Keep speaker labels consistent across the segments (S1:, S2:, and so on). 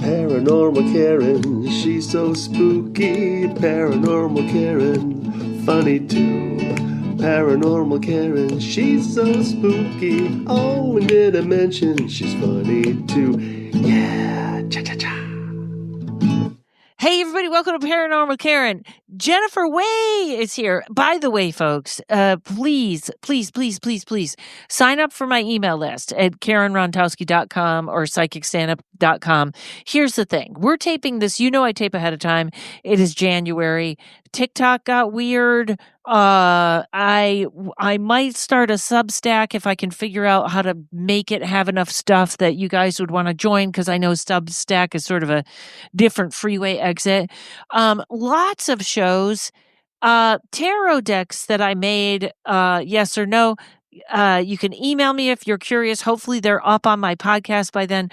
S1: Paranormal Karen, she's so spooky. Paranormal Karen, funny too. Paranormal Karen, she's so spooky. Oh, and did I mention she's funny too? Yeah, cha-cha-cha.
S2: Hey, everybody, welcome to Paranormal Karen. Jennifer Way is here. By the way, folks, please sign up for my email list at karenrontowski.com or psychicstandup.com. Here's the thing. We're taping this. You know I tape ahead of time. It is January. TikTok got weird. I might start a Substack if I can figure out how to make it have enough stuff that you guys would want to join, because I know Substack is sort of a different freeway exit. Lots of shows, tarot decks that I made, yes or no. You can email me if you're curious. Hopefully they're up on my podcast by then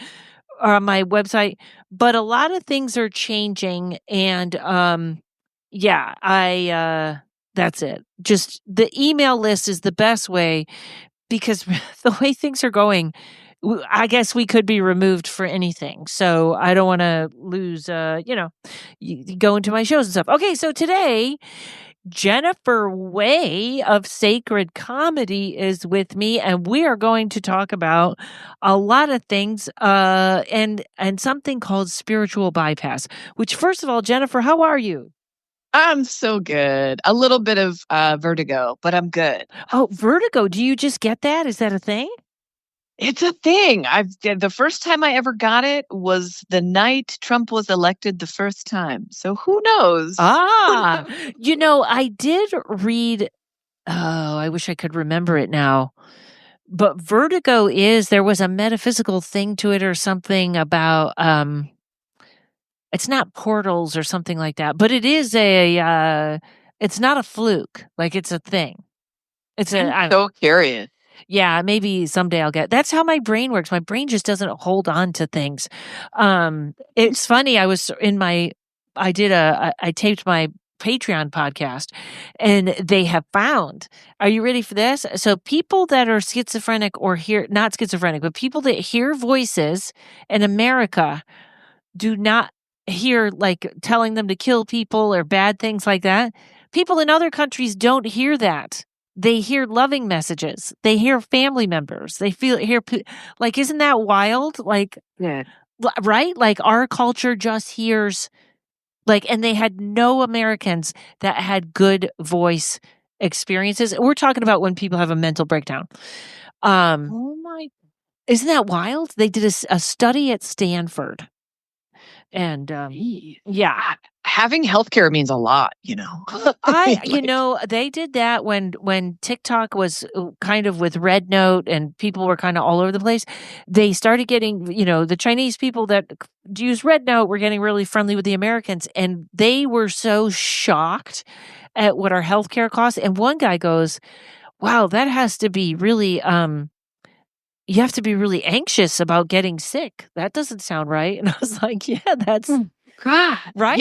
S2: or on my website, but a lot of things are changing. And, that's it. Just the email list is the best way, because the way things are going, I guess we could be removed for anything. So I don't want to lose, you go into my shows and stuff. Okay, so today, Jennifer Way of Sacred Comedy is with me, and we are going to talk about a lot of things, and something called spiritual bypass. Which, first of all, Jennifer, how are you?
S3: I'm so good. A little bit of vertigo, but I'm good.
S2: Oh, vertigo. Do you just get that? Is that a thing?
S3: It's a thing. The first time I ever got it was the night Trump was elected the first time. So who knows?
S2: I did read, I wish I could remember it now. But vertigo there was a metaphysical thing to it or something about, it's not portals or something like that, but it is it's not a fluke. Like, it's a thing.
S3: I'm so curious.
S2: Yeah, maybe someday I'll get. That's how my brain works. My brain just doesn't hold on to things. It's funny. I taped my Patreon podcast, and they have found. Are you ready for this? So people that are schizophrenic or not schizophrenic, but people that hear voices in America do not hear, like, telling them to kill people or bad things like that. People in other countries don't hear that. They hear loving messages. They hear family members. They like, isn't that wild? Like,
S3: yeah,
S2: right? Like, our culture just hears, like, and they had no Americans that had good voice experiences. We're talking about when people have a mental breakdown.
S3: Oh my!
S2: Isn't that wild? They did a study at Stanford. And
S3: having healthcare means a lot,
S2: they did that when TikTok was kind of with Red Note and people were kind of all over the place. They started getting, the Chinese people that use Red Note were getting really friendly with the Americans, and they were so shocked at what our healthcare costs. And one guy goes, "Wow, that has to be really you have to be really anxious about getting sick. That doesn't sound right." And I was like, yeah, that's
S3: God,
S2: right.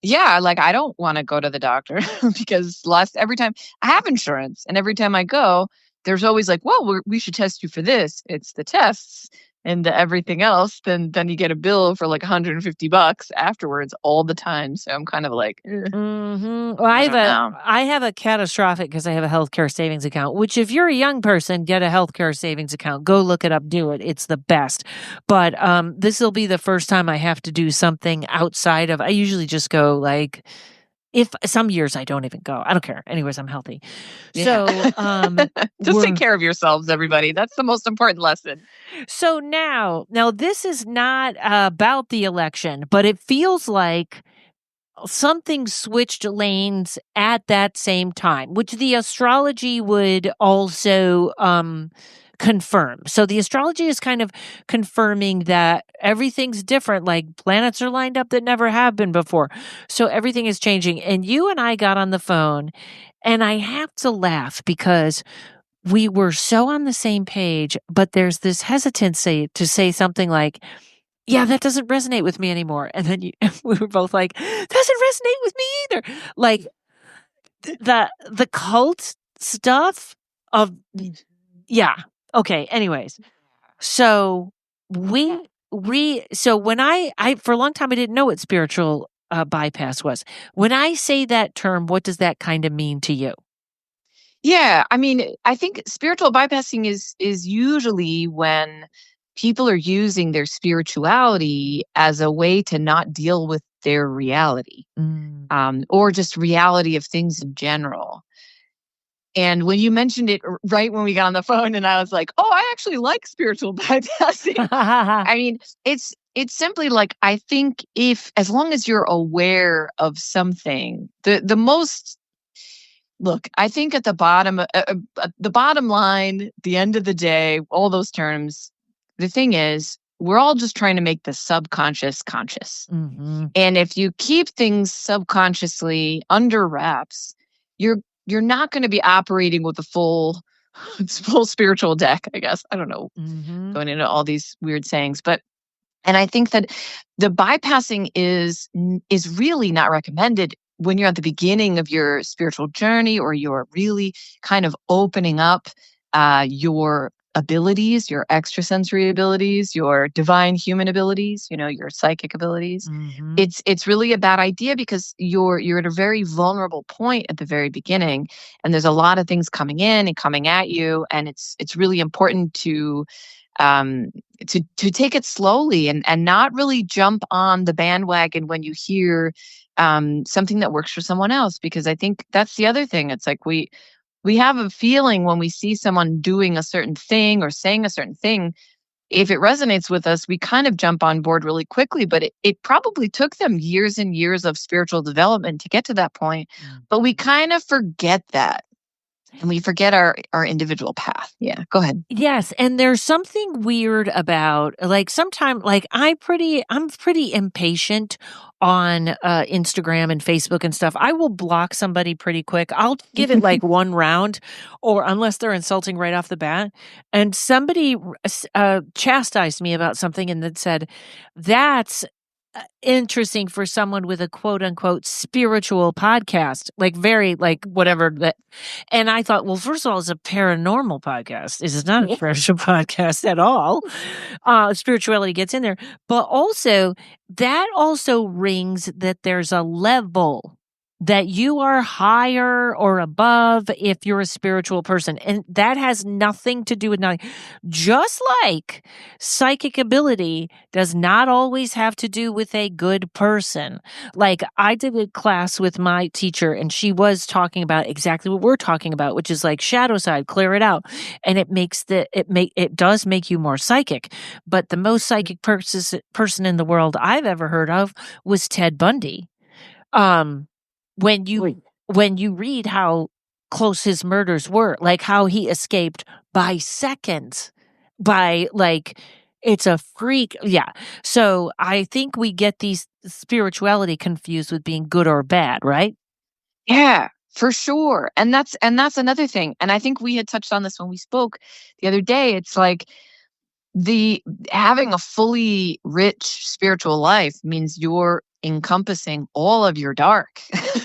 S3: Yeah. Like, I don't want to go to the doctor because every time I have insurance, and every time I go, there's always like, well, we should test you for this. It's the tests and everything else. Then you get a bill for like $150 afterwards all the time. So I'm kind of like,
S2: Well, I have a catastrophic, because I have a healthcare savings account, which, if you're a young person, get a healthcare savings account. Go look it up, do it. It's the best. But this will be the first time I have to do something outside of, I usually just go, like, if some years I don't even go. I don't care. Anyways, I'm healthy.
S3: Yeah.
S2: So
S3: just take care of yourselves, everybody. That's the most important lesson.
S2: So now this is not about the election, but it feels like something switched lanes at that same time, which the astrology would also confirm. So the astrology is kind of confirming that everything's different, like planets are lined up that never have been before. So everything is changing. And you and I got on the phone, and I have to laugh because we were so on the same page, but there's this hesitancy to say something like, yeah, that doesn't resonate with me anymore. And then we were both like, doesn't resonate with me either. Like, the cult stuff of, yeah. Okay. Anyways, so we so when I for a long time I didn't know what spiritual bypass was. When I say that term, what does that kind of mean to you?
S3: Yeah, I mean, I think spiritual bypassing is usually when people are using their spirituality as a way to not deal with their reality, or just reality of things in general. And when you mentioned it right when we got on the phone, and I was like, "Oh, I actually like spiritual bypassing." I mean, it's simply like, I think, if as long as you're aware of something, the most look, I think at the bottom line, the end of the day, all those terms, the thing is, we're all just trying to make the subconscious conscious.
S2: Mm-hmm.
S3: And if you keep things subconsciously under wraps, you're you're not going to be operating with a full spiritual deck, I guess. I don't know,
S2: Mm-hmm.
S3: going into all these weird sayings, but and I think that the bypassing is really not recommended when you're at the beginning of your spiritual journey, or you're really kind of opening up your abilities, your extrasensory abilities, your divine human abilities, your psychic abilities.
S2: Mm-hmm.
S3: It's really a bad idea, because you're at a very vulnerable point at the very beginning, and there's a lot of things coming in and coming at you, and it's really important um, to take it slowly, and not really jump on the bandwagon when you hear something that works for someone else, because I think that's the other thing. It's like we have a feeling when we see someone doing a certain thing or saying a certain thing. If it resonates with us, we kind of jump on board really quickly, but it probably took them years and years of spiritual development to get to that point. But we kind of forget that, and we forget our individual path. Yeah, go ahead.
S2: Yes, and there's something weird about, like, sometimes, like, I'm pretty impatient on Instagram and Facebook and stuff. I will block somebody pretty quick. I'll give it like one round, or unless they're insulting right off the bat. And somebody chastised me about something and then said, "That's interesting for someone with a quote unquote spiritual podcast," like, very, like, whatever that. And I thought, well, first of all, it's a paranormal podcast. It is not a spiritual podcast at all. Spirituality gets in there, but also that also rings that there's a level that you are higher or above if you're a spiritual person. And that has nothing to do with nothing. Just like psychic ability does not always have to do with a good person. Like, I did a class with my teacher, and she was talking about exactly what we're talking about, which is like shadow side, clear it out. And it does make you more psychic. But the most psychic person in the world I've ever heard of was Ted Bundy. When you read how close his murders were, like how he escaped by seconds, by, like, it's a freak. Yeah. So I think we get these spirituality confused with being good or bad, right?
S3: Yeah, for sure. And that's another thing. And I think we had touched on this when we spoke the other day. It's like, the having a fully rich spiritual life means you're encompassing all of your dark,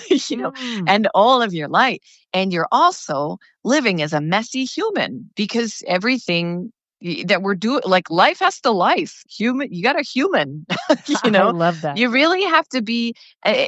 S2: Mm.
S3: and all of your light. And you're also living as a messy human, because everything that we're doing, like, life has to life. You got a human, you
S2: I
S3: know,
S2: love that.
S3: you really have to be. uh,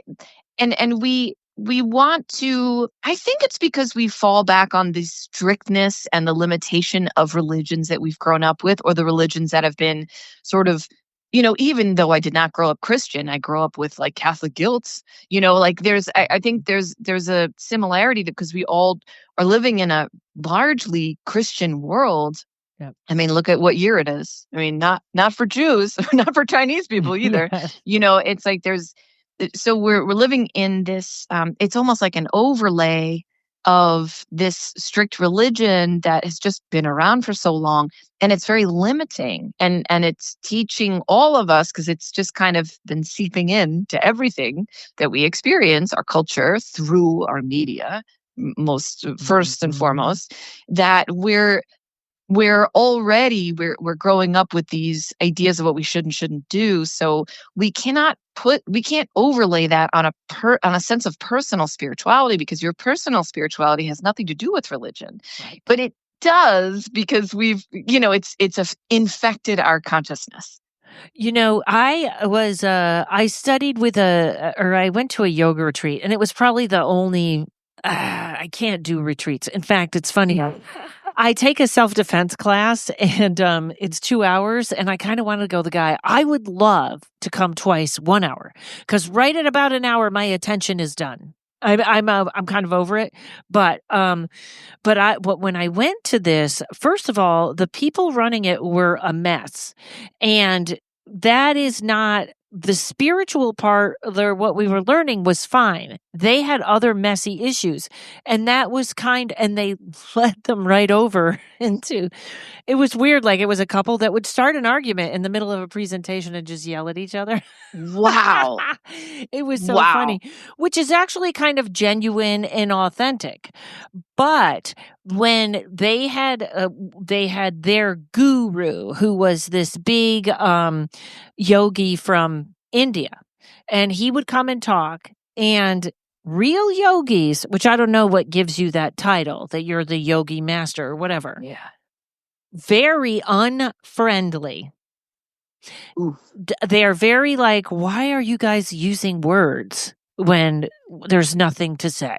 S3: and we want to, I think it's because we fall back on the strictness and the limitation of religions that we've grown up with, or the religions that have been sort of, even though I did not grow up Christian, I grew up with, like, Catholic guilt. Like, I think there's a similarity, because we all are living in a largely Christian world.
S2: Yep.
S3: I mean, look at what year it is. I mean, not for Jews, not for Chinese people either.
S2: Yes.
S3: It's like so we're living in this, it's almost like an overlay of this strict religion that has just been around for so long, and it's very limiting, and it's teaching all of us, because it's just kind of been seeping in to everything that we experience, our culture, through our media, most first and foremost, that we're growing up with these ideas of what we should and shouldn't do. So we can't overlay that on a sense of personal spirituality, because your personal spirituality has nothing to do with religion.
S2: Right.
S3: But it does, because we've, it's infected our consciousness.
S2: I studied with I went to a yoga retreat, and it was probably the only, I can't do retreats. In fact, it's funny. I take a self-defense class and it's 2 hours, and I kind of wanted to go the guy. I would love to come twice, 1 hour, because right at about an hour, my attention is done. I'm kind of over it, but when I went to this, first of all, the people running it were a mess, and that is not the spiritual part. There, what we were learning was fine. They had other messy issues, and that was and they led them right over into. It was weird. Like, it was a couple that would start an argument in the middle of a presentation and just yell at each other.
S3: Wow.
S2: It was so
S3: Wow.
S2: funny, which is actually kind of genuine and authentic. But when they had their guru, who was this big yogi from India, and he would come and talk, and real yogis, which I don't know what gives you that title, that you're the yogi master or whatever.
S3: Yeah.
S2: Very unfriendly. They are very like, why are you guys using words when there's nothing to say?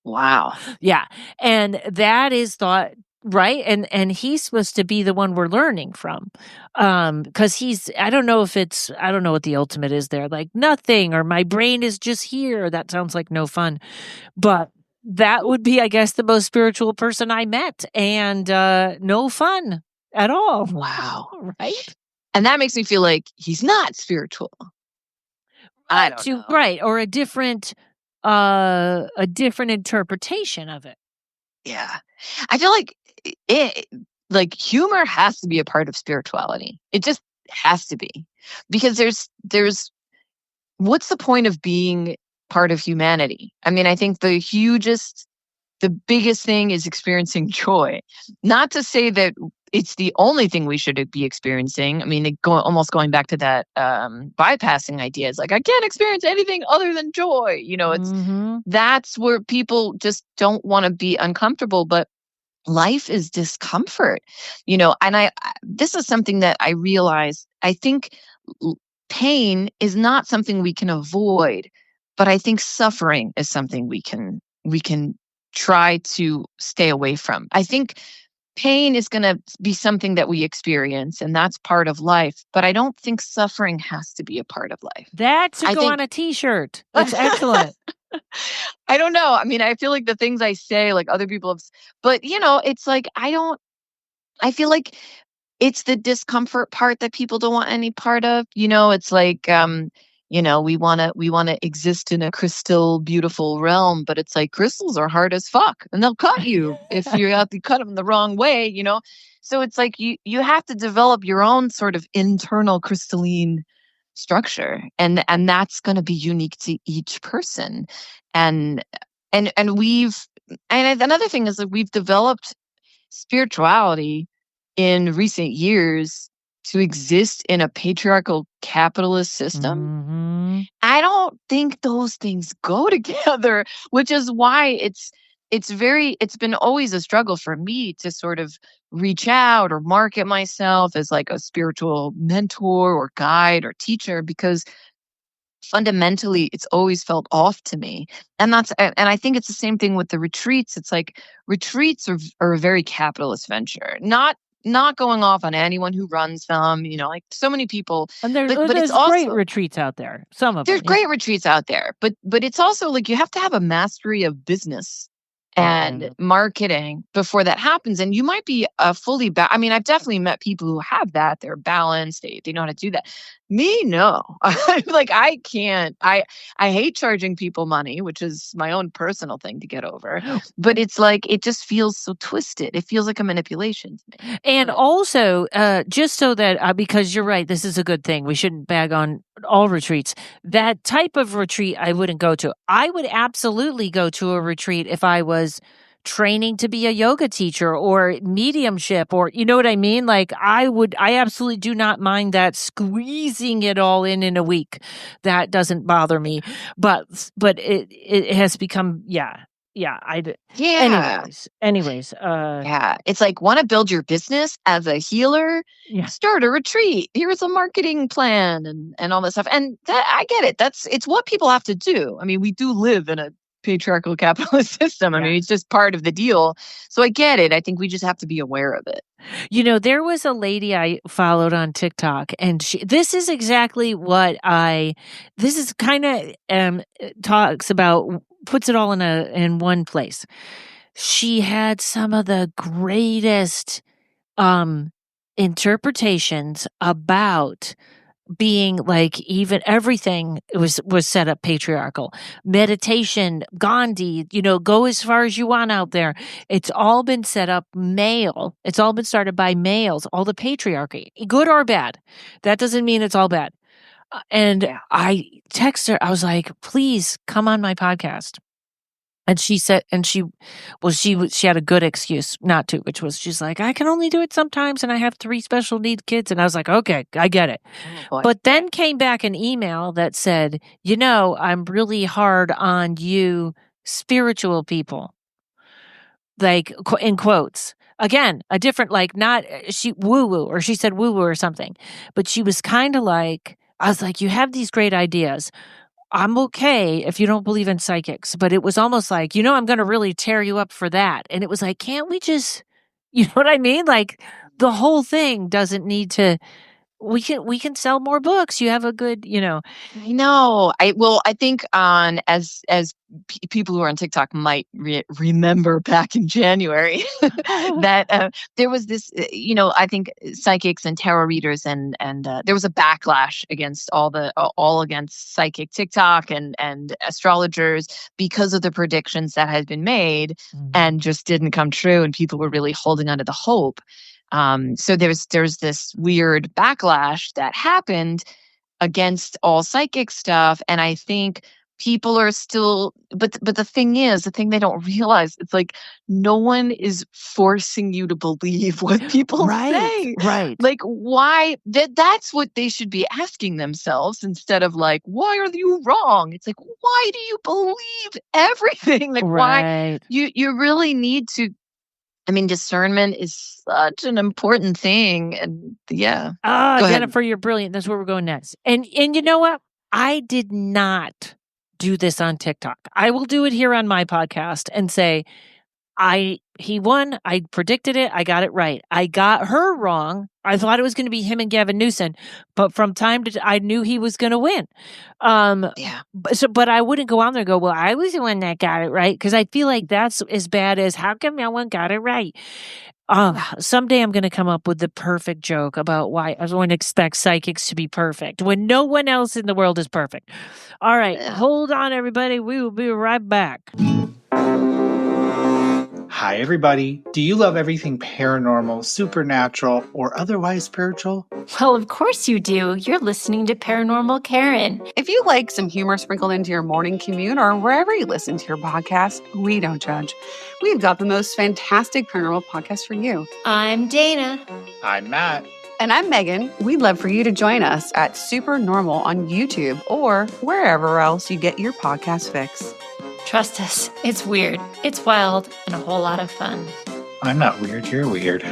S3: Wow.
S2: Yeah. And that is thought, right? And he's supposed to be the one we're learning from. Because I don't know what the ultimate is there, like nothing, or my brain is just here. That sounds like no fun. But that would be, I guess, the most spiritual person I met, and no fun at all.
S3: Wow.
S2: Right?
S3: And that makes me feel like he's not spiritual. I don't know.
S2: Right. Or a different interpretation of it.
S3: Yeah. I feel like humor has to be a part of spirituality. It just has to be. Because there's what's the point of being part of humanity? I mean, I think the biggest thing is experiencing joy. Not to say that it's the only thing we should be experiencing. I mean, almost going back to that bypassing idea. It's like, I can't experience anything other than joy. That's where people just don't want to be uncomfortable. But life is discomfort, and this is something that I realize. I think pain is not something we can avoid, but I think suffering is something we can try to stay away from. I think pain is going to be something that we experience, and that's part of life. But I don't think suffering has to be a part of life.
S2: That should go on a T-shirt. That's excellent.
S3: I don't know. I mean, I feel like the things I say, like other people have, but it's like, I feel like it's the discomfort part that people don't want any part of. It's like, we want to exist in a crystal beautiful realm, but it's like crystals are hard as fuck, and they'll cut you if you have to cut them the wrong way, So it's like you have to develop your own sort of internal crystalline structure, and that's going to be unique to each person. And another thing is that we've developed spirituality in recent years to exist in a patriarchal capitalist system.
S2: Mm-hmm.
S3: I don't think those things go together, which is why it's been always a struggle for me to sort of reach out or market myself as like a spiritual mentor or guide or teacher, because fundamentally it's always felt off to me. And I think it's the same thing with the retreats. It's like retreats are a very capitalist venture, not going off on anyone who runs them, like so many people.
S2: And there's
S3: it's also
S2: great retreats out there. Some of
S3: there's
S2: them.
S3: great retreats out there, but it's also like you have to have a mastery of business and marketing before that happens. And you might be fully I mean, I've definitely met people who have that. They're balanced. They know how to do that. Me, no. Like, I can't. I hate charging people money, which is my own personal thing to get over. But it's like, it just feels so twisted. It feels like a manipulation to me.
S2: And also, just so that, because you're right, this is a good thing. We shouldn't bag on all retreats. That type of retreat I wouldn't go to. I would absolutely go to a retreat if I was training to be a yoga teacher or mediumship, or you know what I mean? Like, I absolutely do not mind that, squeezing it all in a week. That doesn't bother me. But it has become, Yeah,
S3: Yeah.
S2: Anyways,
S3: Yeah. It's like, want to build your business as a healer?
S2: yeah.
S3: Start a retreat. Here's a marketing plan and all that stuff. And that, I get it. It's what people have to do. I mean, we do live in a patriarchal capitalist system. I mean, it's just part of the deal. So I get it. I think we just have to be aware of it.
S2: There was a lady I followed on TikTok, and this is exactly what this is kind of talks about, puts it all in one place. She had some of the greatest interpretations about being like, even everything was set up patriarchal. Meditation, Gandhi, go as far as you want out there. It's all been set up male. It's all been started by males, all the patriarchy, good or bad. That doesn't mean it's all bad. And I texted her, I was like, please come on my podcast. And she said, she had a good excuse not to, which was, she's like, I can only do it sometimes, and I have 3 special needs kids. And I was like, okay, I get it.
S3: Oh,
S2: but then came back an email that said, I'm really hard on you spiritual people. Like, in quotes. Again, a different, like, not, she woo-woo, or she said woo-woo or something. But she was kind of like, I was like, you have these great ideas. I'm okay if you don't believe in psychics, but it was almost like, I'm going to really tear you up for that. And it was like, can't we just, you know what I mean? Like, the whole thing doesn't need to, we can sell more books. You have a good,
S3: I know. I think as people who are on TikTok might remember back in January that there was this, I think psychics and tarot readers and there was a backlash against all against psychic TikTok and astrologers because of the predictions that had been made and just didn't come true, and people were really holding onto the hope. So there's this weird backlash that happened against all psychic stuff. And I think people are still, but the thing they don't realize, it's like, no one is forcing you to believe what people say.
S2: Right.
S3: Like, why? That's what they should be asking themselves, instead of like, why are you wrong? It's like, why do you believe everything? Like, why? You really need to. I mean, discernment is such an important thing. And yeah.
S2: Jennifer, you're brilliant. That's where we're going next. And you know what? I did not do this on TikTok. I will do it here on my podcast and say, he won. I predicted it. I got it right. I got her wrong. I thought it was going to be him and Gavin Newsom, but from time to I knew he was going to win. But I wouldn't go on there and go, well, I was the one that got it right, because I feel like that's as bad as, how come no one got it right? Someday I'm going to come up with the perfect joke about why everyone expects psychics to be perfect when no one else in the world is perfect. All right, hold on, everybody. We will be right back.
S4: Hi, everybody. Do you love everything paranormal, supernatural, or otherwise spiritual?
S5: Well, of course you do. You're listening to Paranormal Karen.
S6: If you like some humor sprinkled into your morning commute or wherever you listen to your podcast, we don't judge. We've got the most fantastic paranormal podcast for you.
S5: I'm Dana.
S4: I'm Matt.
S6: And I'm Megan. We'd love for you to join us at Supernormal on YouTube or wherever else you get your podcast fix.
S5: Trust us, it's weird, it's wild, and a whole lot of fun.
S4: I'm not weird, you're weird.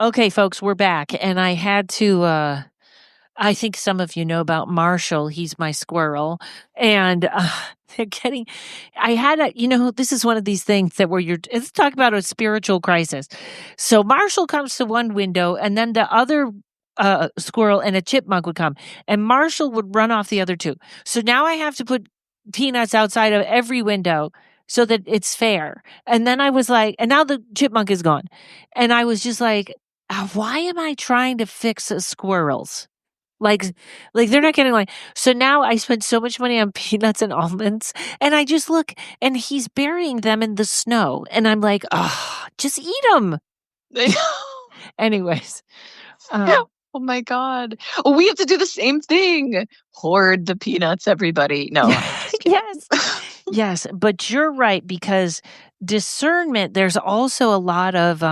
S2: Okay, folks, we're back. And I had to, I think some of you know about Marshall. He's my squirrel. And this is one of these things that let's talk about a spiritual crisis. So Marshall comes to one window, and then the other squirrel and a chipmunk would come, and Marshall would run off the other 2. So now I have to put peanuts outside of every window so that it's fair. And then I was like, and now the chipmunk is gone. And I was just like, why am I trying to fix squirrels? Like they're not getting like, so now I spend so much money on peanuts and almonds, and I just look, and he's burying them in the snow. And I'm like, just eat them. Anyways.
S3: Oh my God. Oh, we have to do the same thing. Hoard the peanuts, everybody. No.
S2: Yes. But you're right, because discernment, there's also a lot of,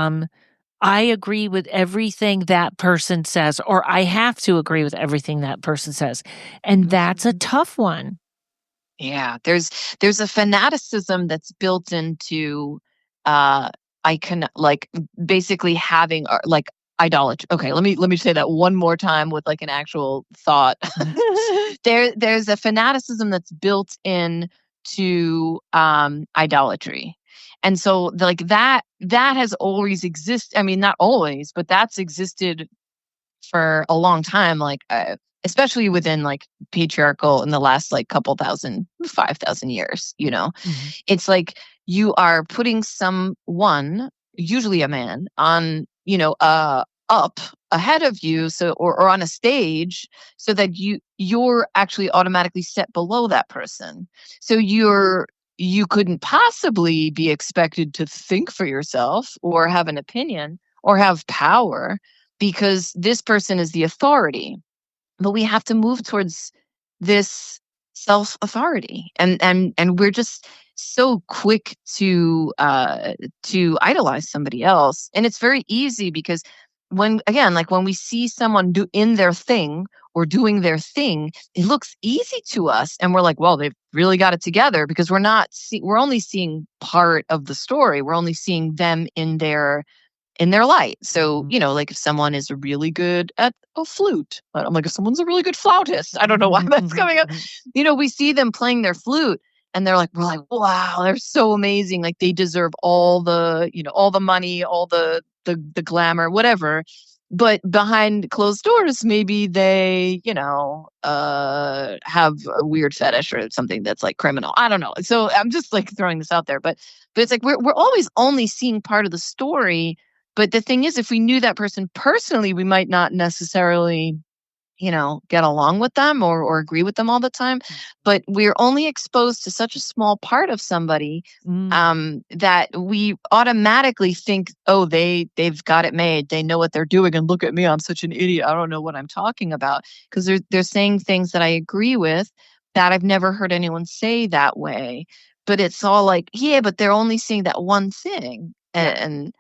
S2: I agree with everything that person says, or I have to agree with everything that person says. And that's a tough one.
S3: Yeah, there's a fanaticism that's built into I can like basically having like idolatry. Okay, let me say that one more time with like an actual thought. There's a fanaticism that's built in to idolatry. And so like that has always existed. I mean, not always, but that's existed for a long time, like especially within like patriarchal in the last like couple thousand 5,000 years, it's like you are putting someone, usually a man, on up ahead of you, so or on a stage, so that you're actually automatically set below that person, so you couldn't possibly be expected to think for yourself or have an opinion or have power, because this person is the authority. But we have to move towards this self authority, and we're just so quick to idolize somebody else. And it's very easy because when, again, like when we see someone do in their thing or doing their thing, it looks easy to us, and we're like, well, they've really got it together, because we're only seeing part of the story. We're only seeing them in their light. So, like if someone is really good at a flute, I'm like, if someone's a really good flautist, I don't know why that's coming up. We see them playing their flute, and we're like, wow, they're so amazing. Like they deserve all the money, all the glamour, whatever. But behind closed doors, maybe they, have a weird fetish or something that's like criminal. I don't know. So I'm just like throwing this out there, but it's like we're always only seeing part of the story. But the thing is, if we knew that person personally, we might not necessarily, get along with them or agree with them all the time. But we're only exposed to such a small part of somebody that we automatically think, oh, they've got it made. They know what they're doing. And look at me, I'm such an idiot. I don't know what I'm talking about. Because they're saying things that I agree with that I've never heard anyone say that way. But it's all like, yeah, but they're only seeing that one thing. And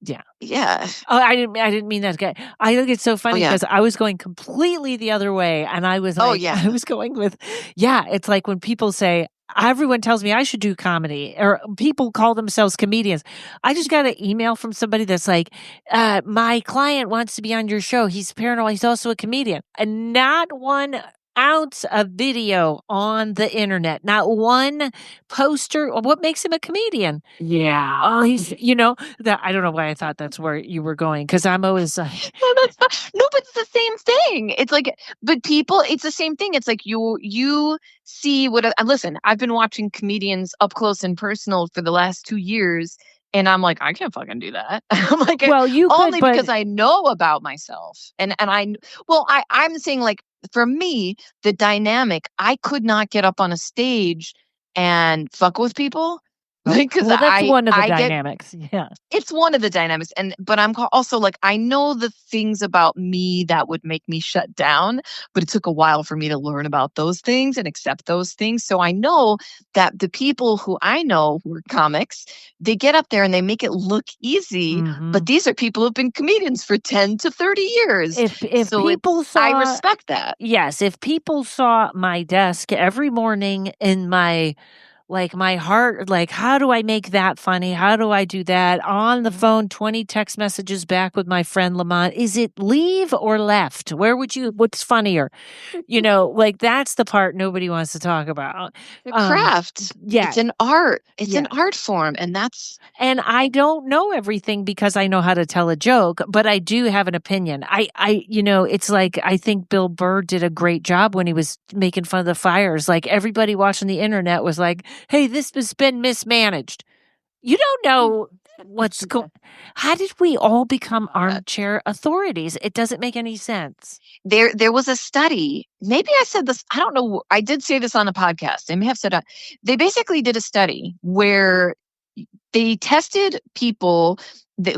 S2: Yeah.
S3: yeah.
S2: Oh, I didn't mean that. I think it's so funny
S3: yeah.
S2: because I was going completely the other way, and I was like,
S3: Oh, yeah.
S2: I was going with, it's like when people say, everyone tells me I should do comedy, or people call themselves comedians. I just got an email from somebody that's like, my client wants to be on your show. He's paranormal. He's also a comedian. And not one ounce of video on the internet, not one poster. What makes him a comedian?
S6: Yeah.
S2: Oh, he's, that I don't know why I thought that's where you were going, because I'm always
S3: No, that's fine. No, but it's the same thing. It's like, but people, it's the same thing. It's like you see what. Listen, I've been watching comedians up close and personal for the last 2 years, and I'm like, I can't fucking do that. I'm like,
S2: well, you
S3: only
S2: could,
S3: because I know about myself, and I'm saying, like, for me, the dynamic, I could not get up on a stage and fuck with people. Because
S2: that's one of the dynamics.
S3: It's one of the dynamics. But I'm also like, I know the things about me that would make me shut down, but it took a while for me to learn about those things and accept those things. So I know that the people who I know who are comics, they get up there and they make it look easy, but these are people who've been comedians for 10 to 30 years.
S2: If people saw,
S3: I respect that.
S2: Yes, if people saw my desk every morning in my heart, like, how do I make that funny? How do I do that? On the phone, 20 text messages back with my friend Lamont. Is it leave or left? What's funnier? Like, that's the part nobody wants to talk about.
S3: The craft.
S2: Yeah.
S3: It's an art. It's an art form. And
S2: I don't know everything because I know how to tell a joke, but I do have an opinion. It's like, I think Bill Burr did a great job when he was making fun of the fires. Like, everybody watching the internet was like, hey, this has been mismanaged. You don't know what's going. How did we all become armchair authorities? It doesn't make any sense.
S3: There was a study. Maybe I said this. I don't know. I did say this on a podcast. I may have said they basically did a study where they tested people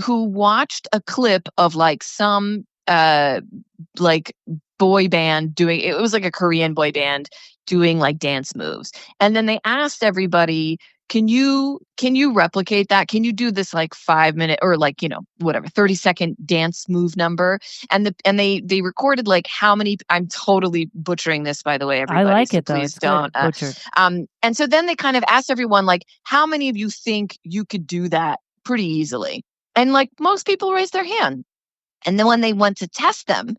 S3: who watched a clip of like some like boy band doing. It was like a Korean boy band doing like dance moves, and then they asked everybody, can you replicate that? Can you do this like 5-minute or like, 30-second dance move number? And they recorded like how many, I'm totally butchering this, by the way,
S2: I
S3: everybody.
S2: like
S3: so
S2: it though.
S3: please
S2: It's
S3: don't.
S2: good. Butchered.
S3: And so then they kind of asked everyone, like, how many of you think you could do that pretty easily? And like most people raised their hand. And then when they went to test them,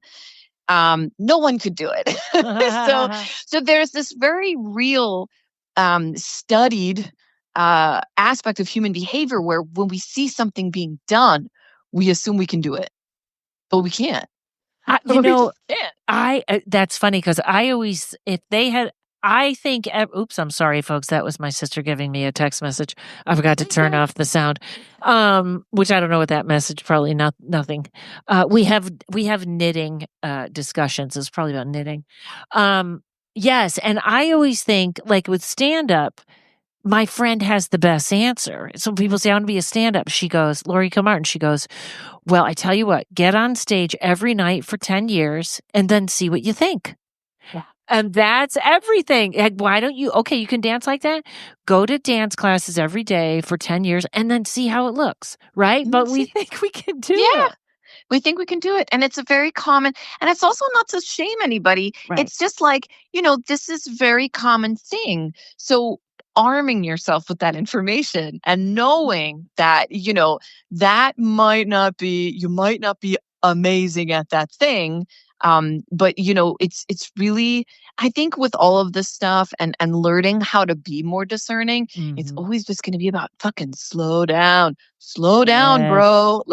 S3: no one could do it. So there's this very real, studied aspect of human behavior where when we see something being done, we assume we can do it, but we can't.
S2: You
S3: We
S2: know,
S3: just can't.
S2: that's funny because I always, if they had, I think, oops, I'm sorry, folks. That was my sister giving me a text message. I forgot to turn off the sound, which I don't know what that message, probably nothing. We have knitting discussions. It's probably about knitting. Yes. And I always think like with stand up, my friend has the best answer. So people say, I want to be a stand-up. She goes, Lori Kilmartin, she goes, well, I tell you what, get on stage every night for 10 years and then see what you think.
S3: Yeah.
S2: And that's everything. Like, why don't you, okay, you can dance like that? Go to dance classes every day for 10 years and then see how it looks, right? But we think we can do it.
S3: We think we can do it. And it's a very common, and it's also not to shame anybody.
S2: Right.
S3: It's just like, this is a very common thing. So arming yourself with that information and knowing that, that might not be, you might not be amazing at that thing. But it's really, I think with all of this stuff and learning how to be more discerning, it's always just going to be about fucking slow down,
S2: Yes.
S3: bro.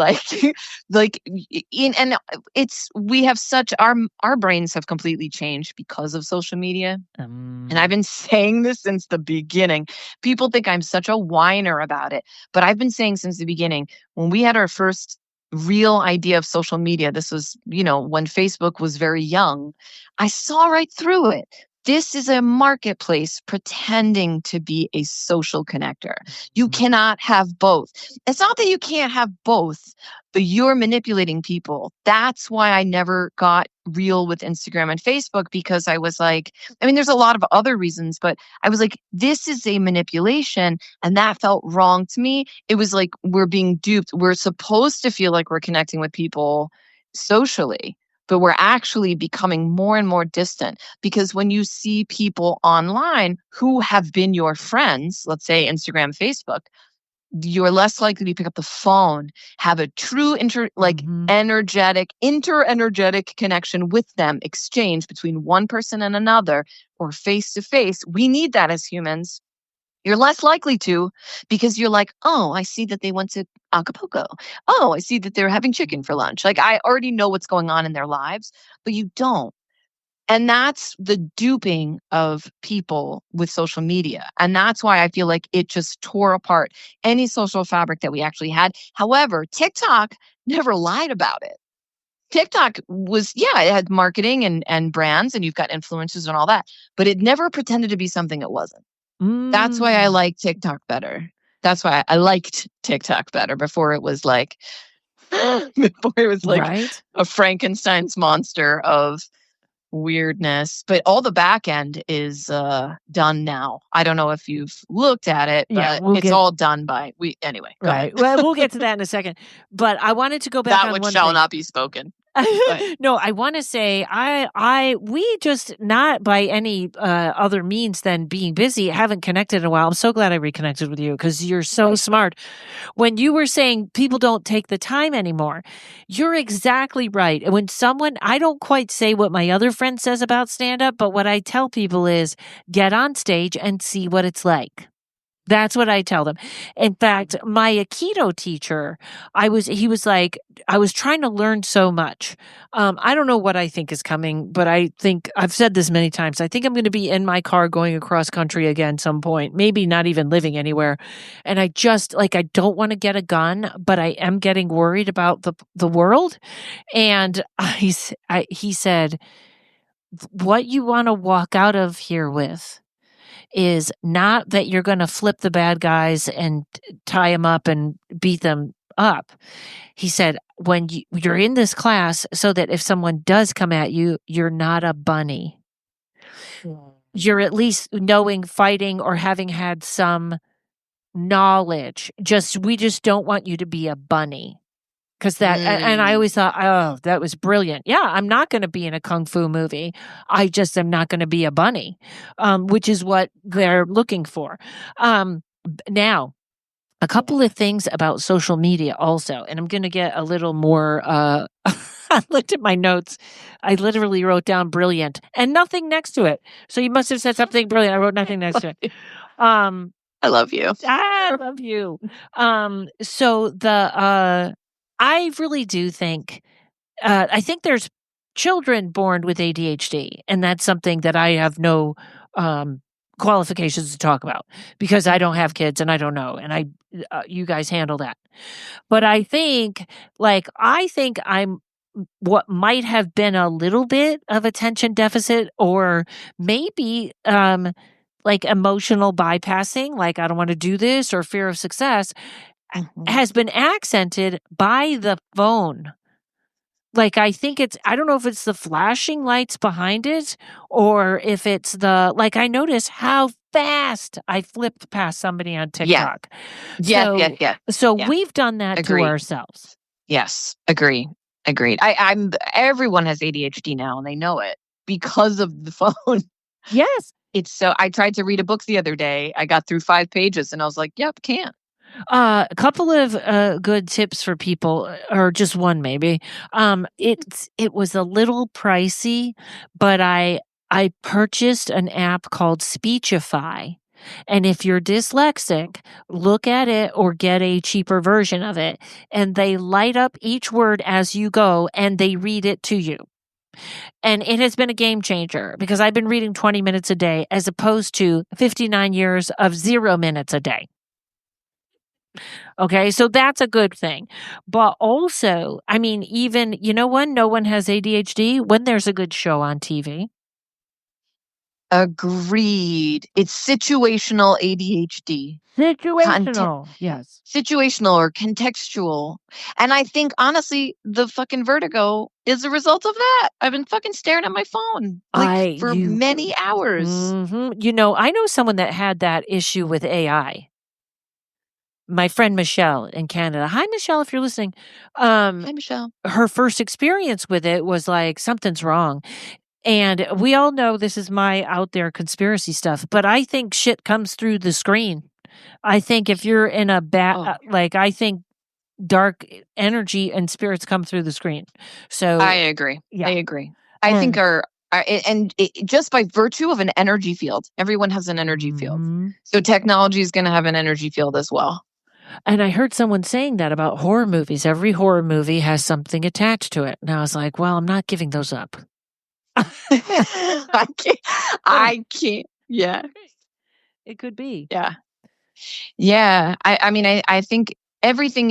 S3: We have such, our brains have completely changed because of social media. And I've been saying this since the beginning. People think I'm such a whiner about it, but I've been saying since the beginning, when we had our first real idea of social media, this was, when Facebook was very young, I saw right through it. This is a marketplace pretending to be a social connector. You cannot have both. It's not that you can't have both, but you're manipulating people. That's why I never got real with Instagram and Facebook, because I was like, there's a lot of other reasons, but I was like, this is a manipulation. And that felt wrong to me. It was like, we're being duped. We're supposed to feel like we're connecting with people socially, but we're actually becoming more and more distant, because when you see people online who have been your friends, let's say Instagram, Facebook, you're less likely to pick up the phone, have a true inter-energetic connection with them, exchange between one person and another, or face to face. We need that as humans. You're less likely to, because you're like, oh, I see that they went to Acapulco. Oh, I see that they're having chicken for lunch. Like, I already know what's going on in their lives, but you don't. And that's the duping of people with social media. And that's why I feel like it just tore apart any social fabric that we actually had. However, TikTok never lied about it. TikTok was, it had marketing and brands, and you've got influencers and all that, but it never pretended to be something it wasn't. That's why I like TikTok better. That's why I liked TikTok better before it was like,
S2: right?
S3: a Frankenstein's monster of weirdness. But all the back end is done now. I don't know if you've looked at it, but it's all done by anyway.
S2: Right. Well, we'll get to that in a second. But I wanted to go back
S3: that
S2: on
S3: which
S2: one
S3: shall
S2: thing.
S3: not be spoken.
S2: No, I want to say we just, not by any other means than being busy, haven't connected in a while. I'm so glad I reconnected with you because you're so smart. When you were saying people don't take the time anymore, you're exactly right. And when I don't quite say what my other friend says about stand up, but what I tell people is get on stage and see what it's like. That's what I tell them. In fact, my Aikido teacher, he was like, I was trying to learn so much. I don't know what I think is coming, but I think I've said this many times. I think I'm going to be in my car going across country again some point, maybe not even living anywhere. And I just I don't want to get a gun, but I am getting worried about the world. And he said, what you want to walk out of here with is not that you're going to flip the bad guys and tie them up and beat them up. He said, when you're in this class, so that if someone does come at you, you're not a bunny. You're at least knowing, fighting, or having had some knowledge. We just don't want you to be a bunny. Because and I always thought, oh, that was brilliant. Yeah, I'm not going to be in a kung fu movie. I just am not going to be a bunny, which is what they're looking for. Now, a couple of things about social media also, and I'm going to get a little more. I looked at my notes. I literally wrote down brilliant and nothing next to it. So you must have said something brilliant. I wrote nothing next to it.
S3: I love you.
S2: I love you. So I really do think, I think there's children born with ADHD, and that's something that I have no qualifications to talk about because I don't have kids and I don't know, and you guys handle that. But I think I'm what might have been a little bit of attention deficit, or maybe like emotional bypassing, like I don't want to do this, or fear of success, has been accented by the phone. Like, I think I don't know if it's the flashing lights behind it or if it's I notice how fast I flipped past somebody on TikTok.
S3: Yeah.
S2: So we've done that
S3: Agreed.
S2: to ourselves.
S3: Yes. Agreed. Everyone has ADHD now and they know it because of the phone.
S2: Yes.
S3: I tried to read a book the other day. I got through 5 pages and I was like, yep, can't.
S2: A couple of good tips for people, or just one maybe. It was a little pricey, but I purchased an app called Speechify. And if you're dyslexic, look at it or get a cheaper version of it. And they light up each word as you go and they read it to you. And it has been a game changer because I've been reading 20 minutes a day as opposed to 59 years of 0 minutes a day. Okay, so that's a good thing. But also, I mean, even, when no one has ADHD, when there's a good show on TV.
S3: Agreed. It's situational ADHD.
S2: Situational, yes.
S3: Situational or contextual. And I think, honestly, the fucking vertigo is a result of that. I've been fucking staring at my phone for many hours.
S2: Mm-hmm. I know someone that had that issue with AI. My friend Michelle in Canada. Hi, Michelle, if you're listening.
S3: Hi, Michelle.
S2: Her first experience with it was like, something's wrong. And we all know this is my out there conspiracy stuff, but I think shit comes through the screen. I think if you're in a I think dark energy and spirits come through the screen. So
S3: I agree.
S2: Yeah.
S3: I agree. I think just by virtue of an energy field, everyone has an energy field. So technology is going to have an energy field as well.
S2: And I heard someone saying that about horror movies. Every horror movie has something attached to it. And I was like, well, I'm not giving those up.
S3: I can't. Yeah.
S2: It could be.
S3: Yeah. Yeah. I mean, I think everything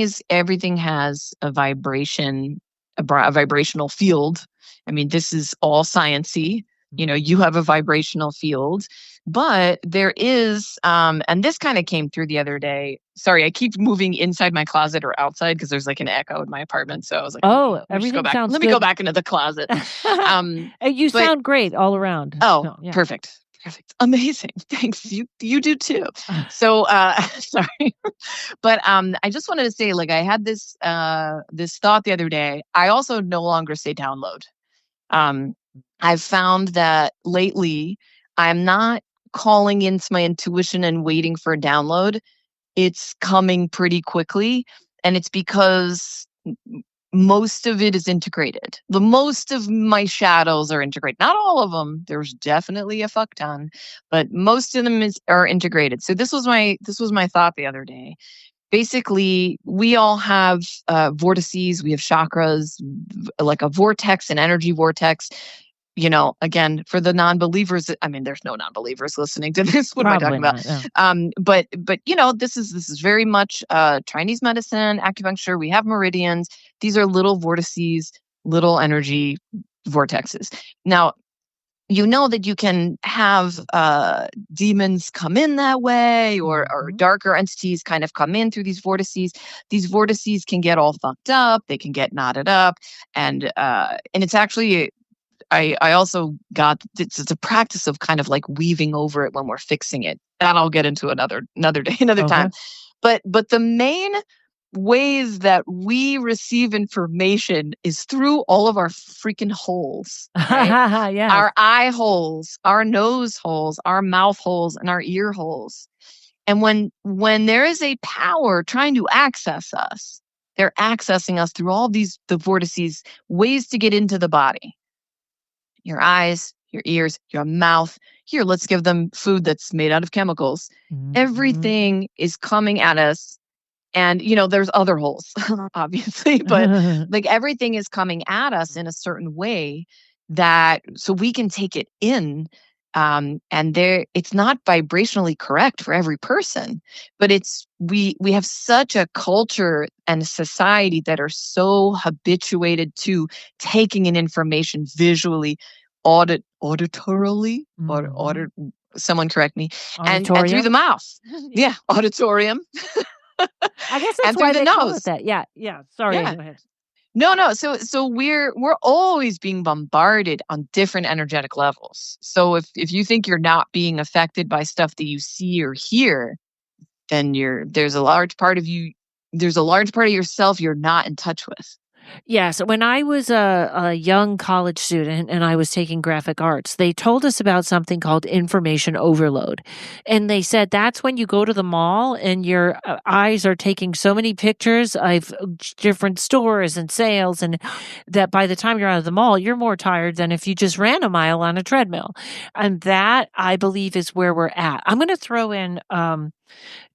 S3: has a vibration, a vibrational field. I mean, this is all sciencey. You have a vibrational field, but there is, and this kind of came through the other day. Sorry, I keep moving inside my closet or outside because there's like an echo in my apartment. So I was like,
S2: everything sounds
S3: Let me go back into the closet.
S2: You sound great all around.
S3: Oh, yeah. Perfect. Amazing. Thanks. You do too. So, sorry. But I just wanted to say, I had this thought the other day. I also no longer say download. I've found that lately I'm not calling into my intuition and waiting for a download. It's coming pretty quickly, and it's because most of it is integrated. The most of my shadows are integrated. Not all of them. There's definitely a fuck ton, but most of them are integrated. So this was my thought the other day. Basically, we all have vortices. We have chakras, like a vortex, an energy vortex. Again, for the non-believers, I mean, there's no non-believers listening to this. What
S2: Probably
S3: am I talking
S2: not,
S3: about? No. But this is very much Chinese medicine, acupuncture. We have meridians. These are little vortices, little energy vortexes. Now, that you can have demons come in that way, or darker entities kind of come in through these vortices. These vortices can get all fucked up. They can get knotted up, and it's actually I also got it's a practice of kind of like weaving over it when we're fixing it. That I'll get into another day, another time. But the main ways that we receive information is through all of our freaking holes, right?
S2: Yeah.
S3: Our eye holes, our nose holes, our mouth holes, and our ear holes. And when there is a power trying to access us, they're accessing us through all the vortices, ways to get into the body. Your eyes, your ears, your mouth. Here, let's give them food that's made out of chemicals. Everything is coming at us. And, there's other holes, obviously, but like everything is coming at us in a certain way so we can take it in. And it's not vibrationally correct for every person, but we have such a culture and a society that are so habituated to taking in information visually, auditorily, someone correct me, and through the mouth. Yeah, auditorium.
S2: I guess that's why they call it that. Yeah. Sorry.
S3: Yeah.
S2: Go ahead.
S3: No. So we're always being bombarded on different energetic levels. So if you think you're not being affected by stuff that you see or hear, then there's a large part of yourself you're not in touch with.
S2: Yes. When I was a young college student and I was taking graphic arts, they told us about something called information overload. And they said that's when you go to the mall and your eyes are taking so many pictures of different stores and sales, and that by the time you're out of the mall, you're more tired than if you just ran a mile on a treadmill. And that, I believe, is where we're at. I'm going to throw in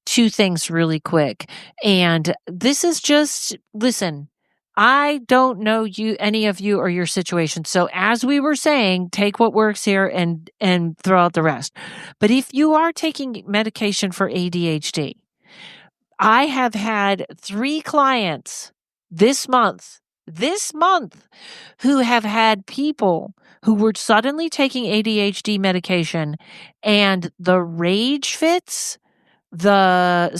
S2: two things really quick. And this is just, listen, I don't know any of you or your situation. So as we were saying, take what works here and throw out the rest. But if you are taking medication for ADHD, I have had 3 clients this month who have had people who were suddenly taking ADHD medication, and the rage fits, I'm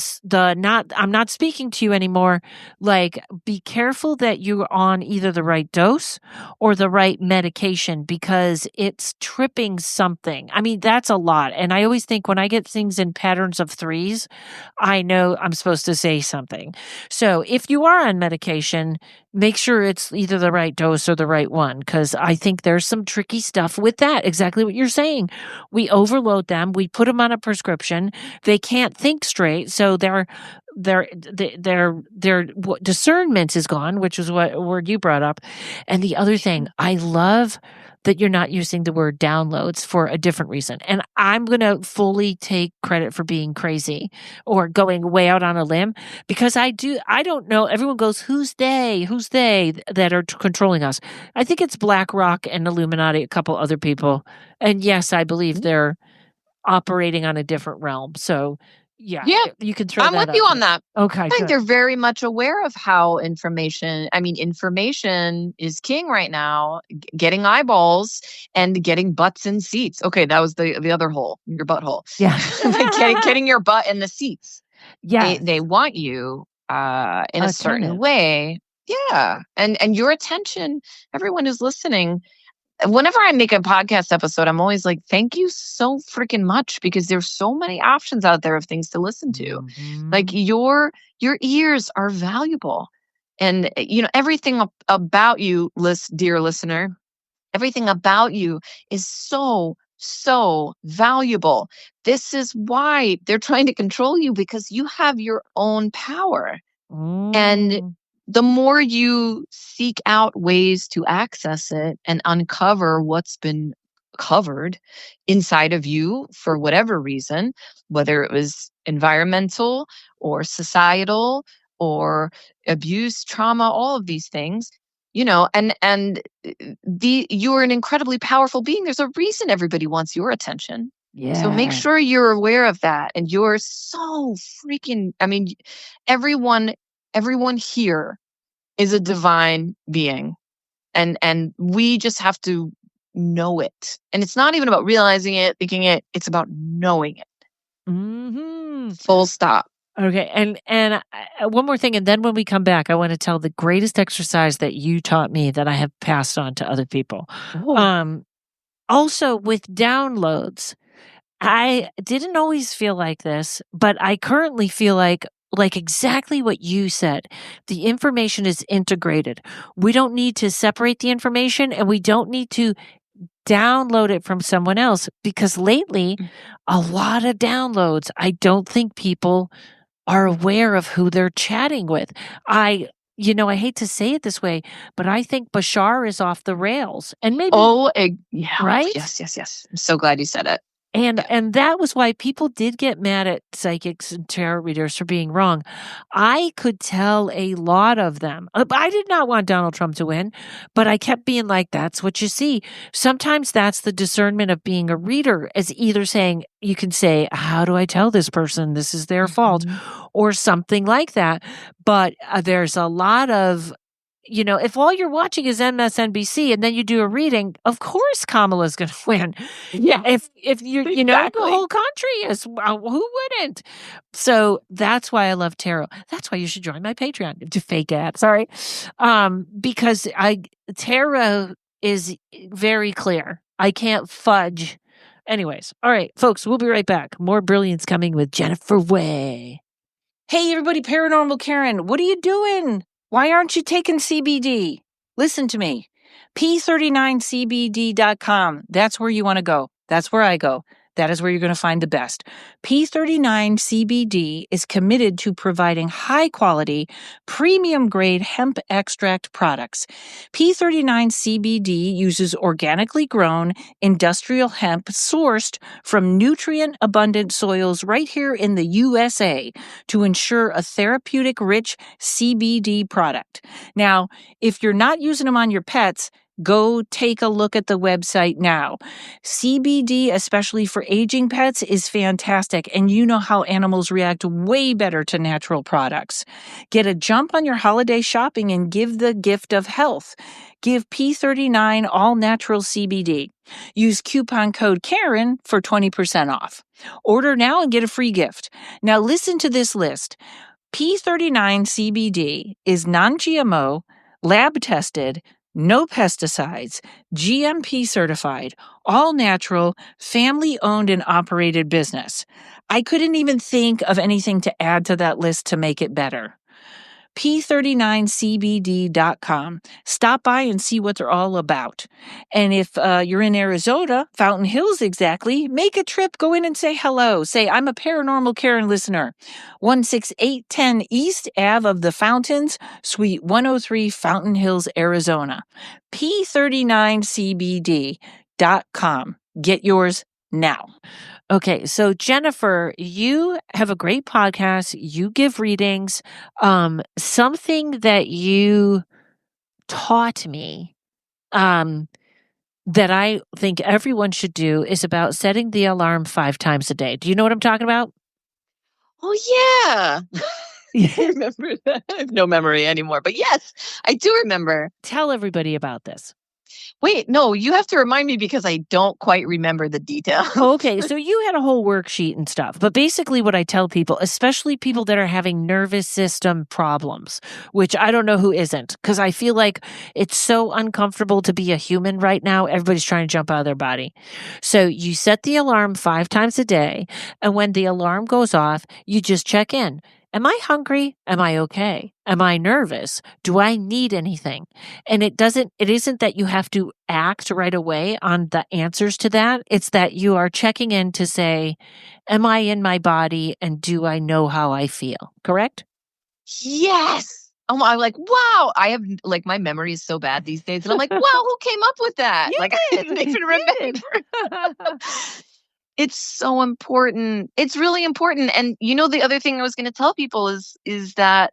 S2: not speaking to you anymore. Like, be careful that you're on either the right dose or the right medication, because it's tripping something. I mean, that's a lot. And I always think when I get things in patterns of 3s, I know I'm supposed to say something. So if you are on medication, make sure it's either the right dose or the right one, because I think there's some tricky stuff with that. Exactly what you're saying. We overload them. We put them on a prescription. They can't think straight, so their discernment is gone, which is what word you brought up. And the other thing, I love that you're not using the word downloads for a different reason. And I'm going to fully take credit for being crazy or going way out on a limb, because I don't know. Everyone goes, who's they that are controlling us? I think it's BlackRock and Illuminati, a couple other people. And yes, I believe they're operating on a different realm. So yeah, you can throw
S3: I'm
S2: that
S3: with you
S2: out
S3: on
S2: there.
S3: that.
S2: Okay,
S3: I think
S2: good.
S3: they're very much aware of how information is king right now. Getting eyeballs and getting butts in seats. Okay, that was the other hole, your butthole.
S2: Yeah.
S3: getting your butt in the seats.
S2: Yeah.
S3: They want you in a certain way. Yeah. And your attention, everyone who's listening, whenever I make a podcast episode, I'm always like, thank you so freaking much, because there's so many options out there of things to listen to.
S2: Mm-hmm.
S3: Like your ears are valuable. And everything about you, dear listener, everything about you is so valuable. This is why they're trying to control you, because you have your own power. And the more you seek out ways to access it and uncover what's been covered inside of you for whatever reason, whether it was environmental or societal or abuse, trauma, all of these things, and you're an incredibly powerful being. There's a reason everybody wants your attention.
S2: Yeah.
S3: So make sure you're aware of that. And you're so freaking, everyone here is a divine being, and we just have to know it. And it's not even about realizing it, thinking it, it's about knowing it.
S2: Mm-hmm.
S3: Full stop.
S2: Okay, and one more thing, and then when we come back, I want to tell the greatest exercise that you taught me that I have passed on to other people. Also, with downloads, I didn't always feel like this, but I currently feel like exactly what you said. The information is integrated. We don't need to separate the information, and we don't need to download it from someone else, because lately, a lot of downloads, I don't think people are aware of who they're chatting with. I hate to say it this way, but I think Bashar is off the rails, and maybe
S3: Yeah.
S2: right?
S3: Yes. I'm so glad you said it.
S2: And that was why people did get mad at psychics and tarot readers for being wrong. I could tell a lot of them. I did not want Donald Trump to win, but I kept being like, that's what you see. Sometimes that's the discernment of being a reader, as either saying, you can say, how do I tell this person this is their fault, or something like that. But there's a lot of, if all you're watching is MSNBC and then you do a reading, of course Kamala's going to win.
S3: Yeah.
S2: If you the whole country is, who wouldn't? So that's why I love tarot. That's why you should join my Patreon. To fake ad, sorry, because tarot is very clear. I can't fudge. Anyways, all right, folks, we'll be right back. More brilliance coming with Jennifer Way. Hey, everybody, Paranormal Karen, what are you doing? Why aren't you taking CBD? Listen to me. P39CBD.com. That's where you want to go. That's where I go. That is where you're going to find the best. P39 CBD is committed to providing high-quality, premium-grade hemp extract products. P39 CBD uses organically grown industrial hemp sourced from nutrient-abundant soils right here in the USA to ensure a therapeutic-rich CBD product. Now, if you're not using them on your pets, go take a look at the website now. CBD, especially for aging pets, is fantastic, and you know how animals react way better to natural products. Get a jump on your holiday shopping and give the gift of health. Give P39 all-natural CBD. Use coupon code Karen for 20% off. Order now and get a free gift. Now listen to this list. P39 CBD is non-GMO, lab-tested, no pesticides, GMP certified, all natural, family owned and operated business. I couldn't even think of anything to add to that list to make it better. P39CBD.com. Stop by and see what they're all about. And if you're in Arizona, Fountain Hills exactly, make a trip, go in and say hello. Say, I'm a Paranormal Karen listener. 16810 East Ave of the Fountains, Suite 103, Fountain Hills, Arizona. P39CBD.com. Get yours now. Okay, so Jennifer, you have a great podcast. You give readings. Something that you taught me that I think everyone should do is about setting the alarm 5 times a day. Do you know what I'm talking about?
S3: Oh, yeah. I remember that. I have no memory anymore. But yes, I do remember.
S2: Tell everybody about this.
S3: Wait, no, you have to remind me because I don't quite remember the details.
S2: Okay, so you had a whole worksheet and stuff. But basically what I tell people, especially people that are having nervous system problems, which I don't know who isn't, because I feel like it's so uncomfortable to be a human right now. Everybody's trying to jump out of their body. So you set the alarm 5 times a day. And when the alarm goes off, you just check in. Am I hungry? Am I okay? Am I nervous? Do I need anything? And it isn't that you have to act right away on the answers to that. It's that you are checking in to say, am I in my body and do I know how I feel? Correct?
S3: Yes. I'm like, wow. I have my memory is so bad these days. And I'm like, wow, who came up with that? I didn't even remember. It's so important. It's really important. And the other thing I was going to tell people is that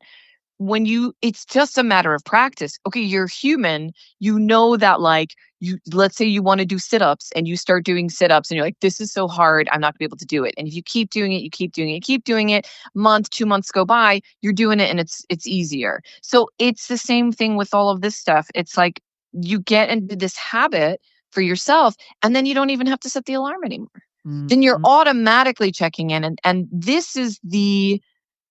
S3: it's just a matter of practice. Okay, you're human. You know that let's say you want to do sit-ups and you start doing sit-ups and you're like, this is so hard. I'm not going to be able to do it. And if you keep doing it, you keep doing it, you keep doing it, month, 2 months go by, you're doing it and it's easier. So it's the same thing with all of this stuff. It's like you get into this habit for yourself and then you don't even have to set the alarm anymore. Then you're automatically checking in. And this is the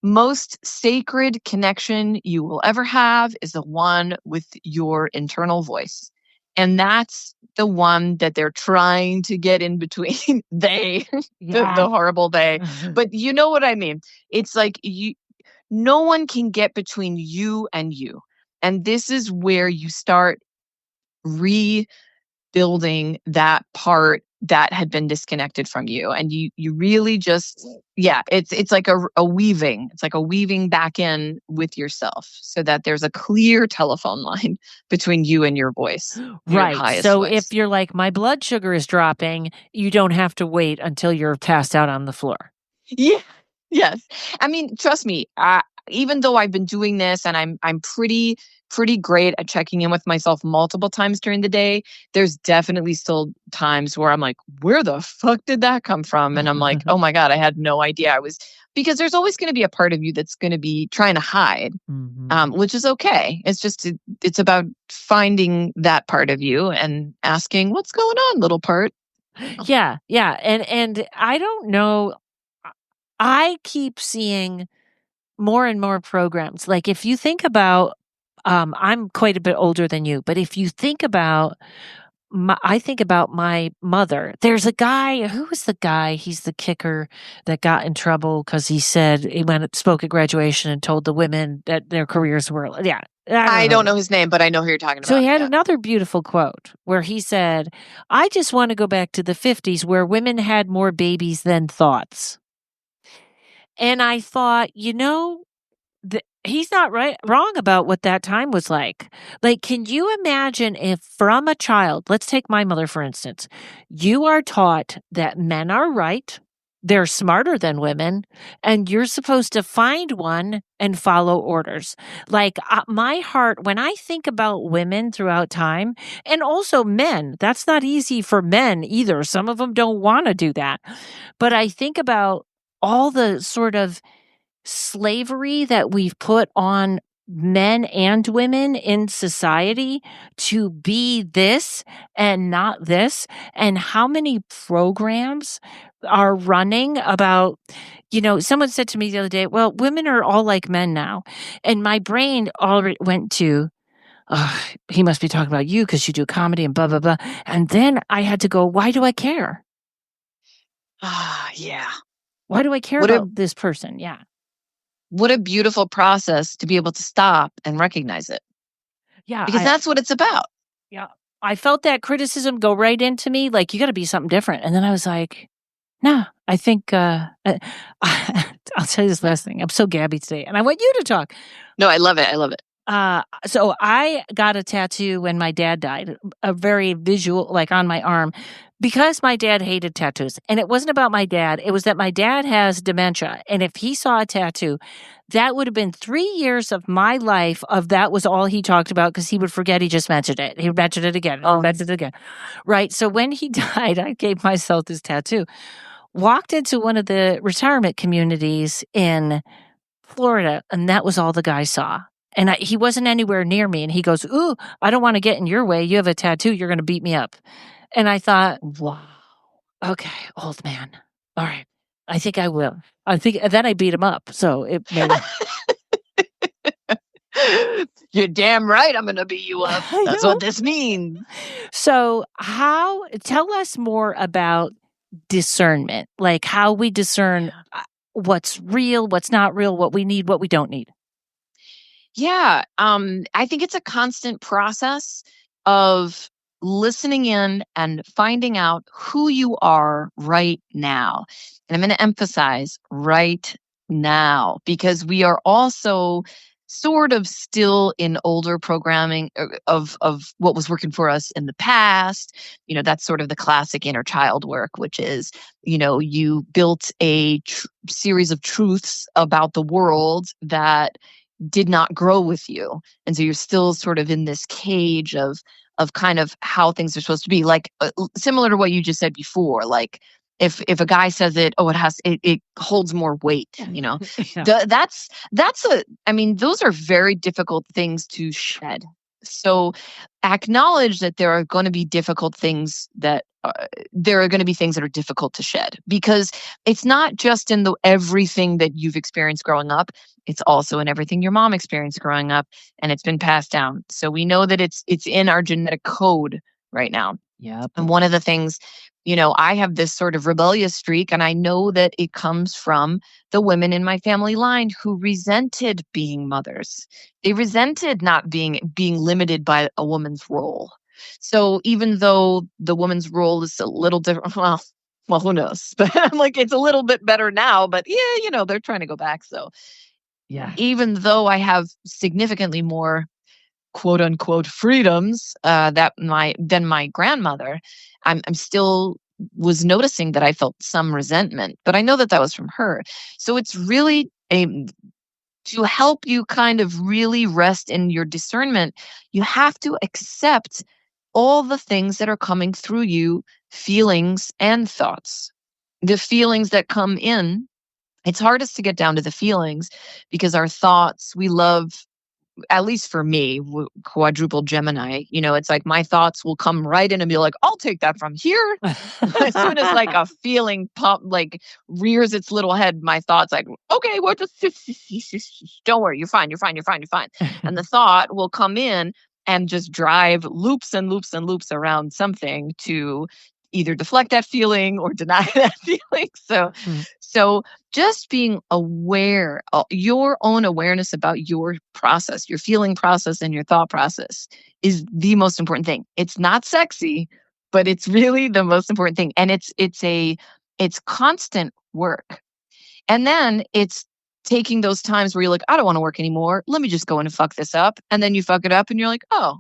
S3: most sacred connection you will ever have is the one with your internal voice. And that's the one that they're trying to get in between. They, the horrible they. But you know what I mean? It's like no one can get between you and you. And this is where you start rebuilding that part that had been disconnected from you. And you really just, it's like a weaving. It's like a weaving back in with yourself so that there's a clear telephone line between you and your voice. Your
S2: Right.
S3: highest
S2: So
S3: voice.
S2: if you're like, my blood sugar is dropping, you don't have to wait until you're passed out on the floor.
S3: Yeah. Yes. I mean, trust me, even though I've been doing this and I'm pretty great at checking in with myself multiple times during the day, there's definitely still times where I'm like, where the fuck did that come from? And I'm like, oh my God, I had no idea because there's always going to be a part of you that's going to be trying to hide, which is okay. It's just, it's about finding that part of you and asking, what's going on, little part?
S2: Yeah. Yeah. And I don't know. I keep seeing more and more programs. Like if you think about, I'm quite a bit older than you, but if you think about, I think about my mother. There's a guy, who was the guy? He's the kicker that got in trouble because he said he spoke at graduation and told the women that their careers were,
S3: I don't know his name, but I know who you're talking about.
S2: So he had another beautiful quote where he said, I just want to go back to the 50s where women had more babies than thoughts. And I thought, he's not wrong about what that time was like. Like, can you imagine if from a child, let's take my mother, for instance, you are taught that men are right, they're smarter than women, and you're supposed to find one and follow orders. Like my heart, when I think about women throughout time, and also men, that's not easy for men either. Some of them don't want to do that. But I think about all the sort of slavery that we've put on men and women in society to be this and not this, and how many programs are running about, someone said to me the other day, well, women are all like men now. And my brain already went to, he must be talking about you because you do comedy and blah, blah, blah. And then I had to go, why do I care?
S3: Yeah.
S2: Why do I care about this person? Yeah.
S3: What a beautiful process to be able to stop and recognize it.
S2: Yeah.
S3: Because that's what it's about.
S2: Yeah. I felt that criticism go right into me. Like, you got to be something different. And then I was like, no, I think, I'll tell you this last thing. I'm so gabby today and I want you to talk.
S3: No, I love it. I love it.
S2: So I got a tattoo when my dad died, a very visual, like on my arm, because my dad hated tattoos. And it wasn't about my dad. It was that my dad has dementia. And if he saw a tattoo, that would have been 3 years of my life of that was all he talked about because he would forget he just mentioned it. He would mention it again. Mention it again. Right. So when he died, I gave myself this tattoo. Walked into one of the retirement communities in Florida, and that was all the guy saw. And he wasn't anywhere near me. And he goes, ooh, I don't want to get in your way. You have a tattoo. You're going to beat me up. And I thought, wow, okay, old man. All right. I think I will. Then I beat him up. So it made
S3: You're damn right I'm going to beat you up. That's what this means.
S2: So tell us more about discernment, like how we discern what's real, what's not real, what we need, what we don't need.
S3: Yeah. I think it's a constant process of listening in and finding out who you are right now. And I'm going to emphasize right now because we are also sort of still in older programming of what was working for us in the past. That's sort of the classic inner child work, which is, you built a series of truths about the world that did not grow with you. And so you're still sort of in this cage of kind of how things are supposed to be, like similar to what you just said before. Like if a guy says it, it holds more weight,
S2: Yeah.
S3: Those are very difficult things to shed. So acknowledge that there are going to be difficult things that there are going to be things that are difficult to shed, because it's not just in everything that you've experienced growing up. It's also in everything your mom experienced growing up, and it's been passed down. So we know that it's in our genetic code right now.
S2: Yep.
S3: And one of the things, I have this sort of rebellious streak, and I know that it comes from the women in my family line who resented being mothers. They resented not being limited by a woman's role. So even though the woman's role is a little different, well, who knows? But I'm like, it's a little bit better now, but yeah, they're trying to go back. So
S2: Yeah.
S3: even though I have significantly more quote unquote freedoms than my grandmother, I'm still was noticing that I felt some resentment, but I know that was from her. So it's really to help you kind of really rest in your discernment. You have to accept all the things that are coming through you, feelings and thoughts. The feelings that come in, it's hardest to get down to the feelings, because our thoughts, we love, at least for me, quadruple Gemini, it's like my thoughts will come right in and be like, I'll take that from here. As soon as like a feeling rears its little head, my thoughts like, okay, well, just don't worry, you're fine. And the thought will come in and just drive loops and loops and loops around something to either deflect that feeling or deny that feeling. So just being aware, your own awareness about your process, your feeling process and your thought process is the most important thing. It's not sexy, but it's really the most important thing. And it's constant work. And then it's taking those times where you're like, I don't want to work anymore. Let me just go in and fuck this up. And then you fuck it up and you're like, oh,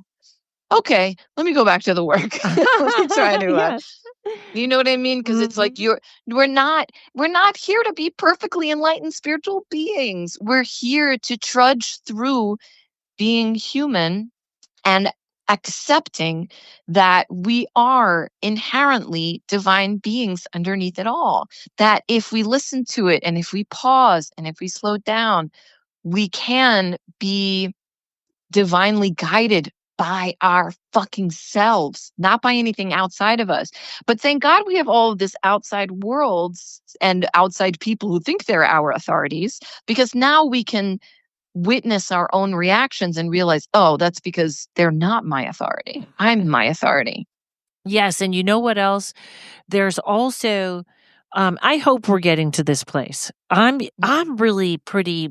S3: okay, let me go back to the work. Let me try to,
S2: Yes.
S3: you know what I mean? Because it's like we're not here to be perfectly enlightened spiritual beings. We're here to trudge through being human and accepting that we are inherently divine beings underneath it all. That if we listen to it and if we pause and if we slow down, we can be divinely guided by our fucking selves, not by anything outside of us. But thank God we have all of this outside worlds and outside people who think they're our authorities, because now we can witness our own reactions and realize, oh, that's because they're not my authority. I'm my authority.
S2: Yes, and you know what else? There's also, I hope we're getting to this place. I'm really pretty.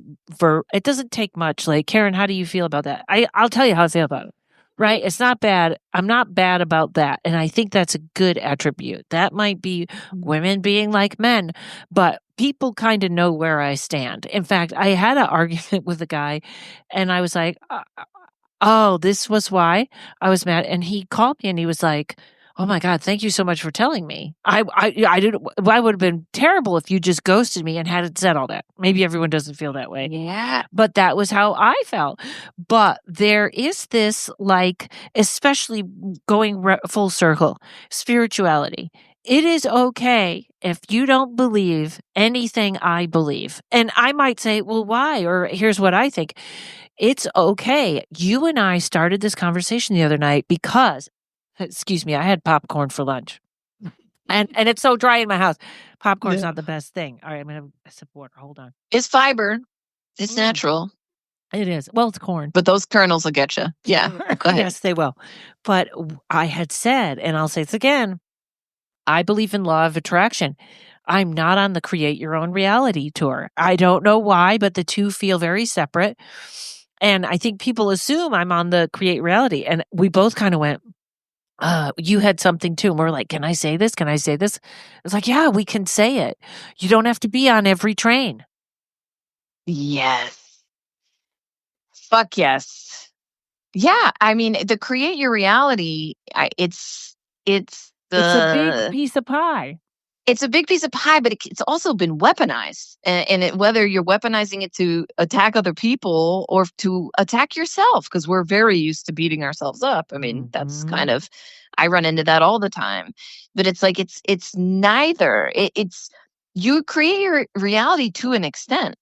S2: It doesn't take much. Like, Karen, how do you feel about that? I'll tell you how I feel about it. Right? It's not bad. I'm not bad about that, and I think that's a good attribute. That might be women being like men, but people kind of know where I stand. In fact, I had an argument with a guy, and I was like, "Oh, this was why I was mad." And he called me, and he was like, "Oh my God, thank you so much for telling me. I would have been terrible if you just ghosted me and hadn't said all that." Maybe everyone doesn't feel that way.
S3: Yeah.
S2: But that was how I felt. But there is this, like, especially going full circle, spirituality. It is okay if you don't believe anything I believe. And I might say, well, why? Or here's what I think. It's okay. You and I started this conversation the other night because, excuse me, I had popcorn for lunch. And it's so dry in my house. Popcorn's not the best thing. All right, I'm going to have a sip of water. Hold on.
S3: It's fiber. It's natural.
S2: It is. Well, it's corn.
S3: But those kernels will get you. Yeah. Go ahead.
S2: Yes, they will. But I had said, and I'll say this again, I believe in law of attraction. I'm not on the create your own reality tour. I don't know why, but the two feel very separate. And I think people assume I'm on the create reality. And we both kind of went, you had something too. And we're like, can I say this? Can I say this? It's like, yeah, we can say it. You don't have to be on every train.
S3: Yes. Fuck yes. Yeah. I mean, the create your reality, it's
S2: a big piece of pie.
S3: It's a big piece of pie, but it's also been weaponized. And whether you're weaponizing it to attack other people or to attack yourself, because we're very used to beating ourselves up. I mean, that's kind of, I run into that all the time. But it's like, it's neither. It's you create your reality to an extent.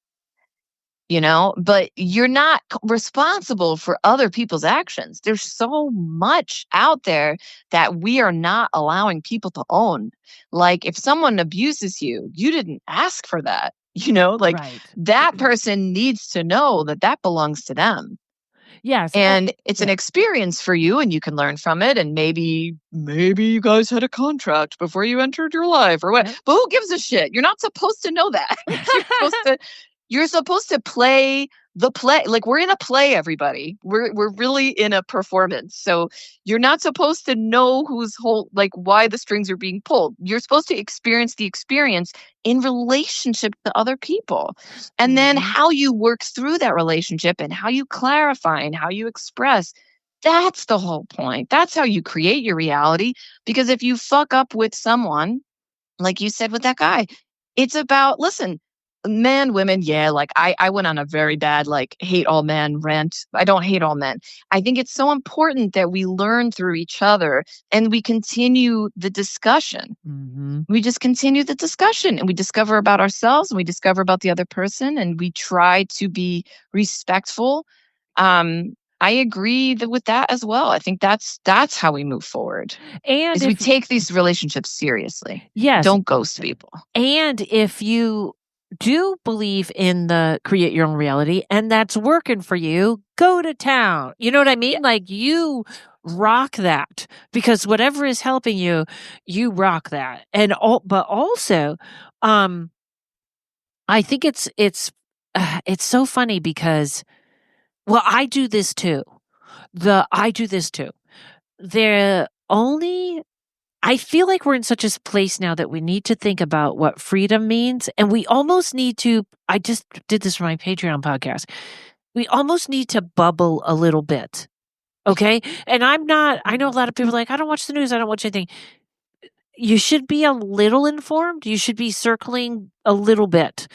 S3: but you're not responsible for other people's actions. There's so much out there that we are not allowing people to own. Like if someone abuses you, you didn't ask for that,
S2: Right.
S3: that person needs to know that belongs to them.
S2: Yes.
S3: And it's an experience for you and you can learn from it. And maybe you guys had a contract before you entered your life or what, but who gives a shit? You're not supposed to know that. You're supposed to play the play. Like we're in a play, everybody. We're really in a performance. So you're not supposed to know why the strings are being pulled. You're supposed to experience the experience in relationship to other people. And then how you work through that relationship and how you clarify and how you express. That's the whole point. That's how you create your reality. Because if you fuck up with someone, like you said with that guy, it's about, listen, men, women, I went on a very bad hate all men rant. I don't hate all men. I think it's so important that we learn through each other and we continue the discussion. We just continue the discussion and we discover about ourselves and we discover about the other person and we try to be respectful. I agree with that as well. I think that's how we move forward. And we take these relationships seriously.
S2: Yes.
S3: Don't ghost people.
S2: And if you do believe in the create your own reality and that's working for you, go to town. You know what I mean? Like you rock that because whatever is helping you, you rock that. But also, I think it's so funny because, I do this too. I feel like we're in such a place now that we need to think about what freedom means. And we almost need to, I just did this for my Patreon podcast. We almost need to bubble a little bit. Okay. And I know a lot of people are like, I don't watch the news. I don't watch anything. You should be a little informed. You should be circling a little bit.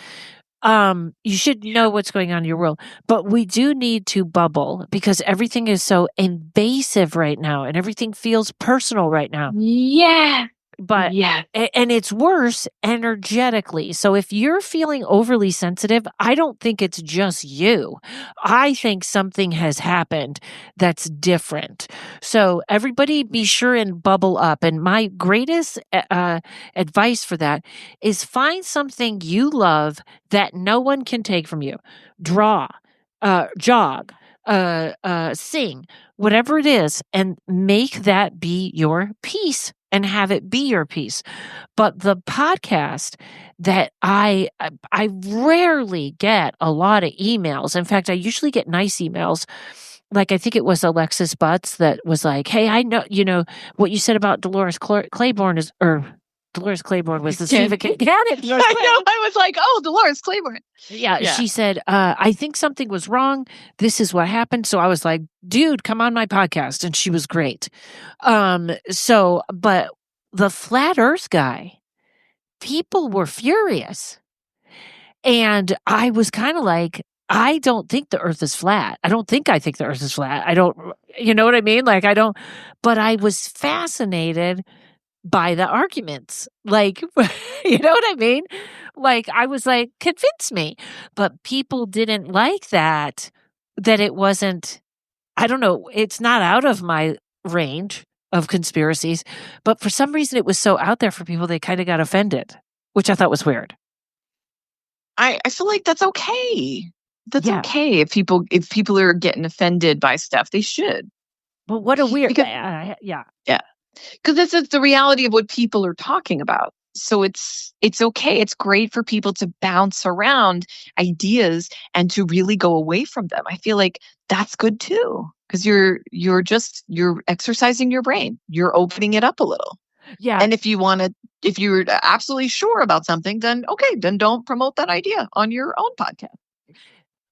S2: You should know what's going on in your world, but we do need to bubble because everything is so invasive right now and everything feels personal right now.
S3: Yeah.
S2: But and it's worse energetically. So if you're feeling overly sensitive, I don't think it's just you. I think something has happened that's different. So everybody be sure and bubble up. And my greatest advice for that is find something you love that no one can take from you. Draw, jog, sing, whatever it is, and make that be your piece. And have it be your piece. But the podcast that I rarely get a lot of emails. In fact, I usually get nice emails. Like I think it was Alexis Butts that was like, "Hey, I know what you said about Dolores Claiborne is Dolores Claiborne was the Stephen King candidate."
S3: I know. I was like, "Oh, Dolores Claiborne."
S2: Yeah, she said, "I think something was wrong. This is what happened." So I was like, "Dude, come on my podcast," and she was great. But the flat Earth guy, people were furious, and I was kind of like, I don't think the Earth is flat. I think the Earth is flat. I don't, you know what I mean? Like I don't. But I was fascinated by the arguments. Like, you know what I mean? Like, I was like, convince me. But people didn't like that it wasn't, I don't know, it's not out of my range of conspiracies, but for some reason it was so out there for people, they kind of got offended, which I thought was weird.
S3: I feel like that's okay. That's okay. If people are getting offended by stuff, they should.
S2: But what a weird,
S3: Yeah. Because this is the reality of what people are talking about. So it's okay. It's great for people to bounce around ideas and to really go away from them. I feel like that's good too. Because you're exercising your brain. You're opening it up a little.
S2: Yeah.
S3: And if you're absolutely sure about something, then okay, then don't promote that idea on your own podcast.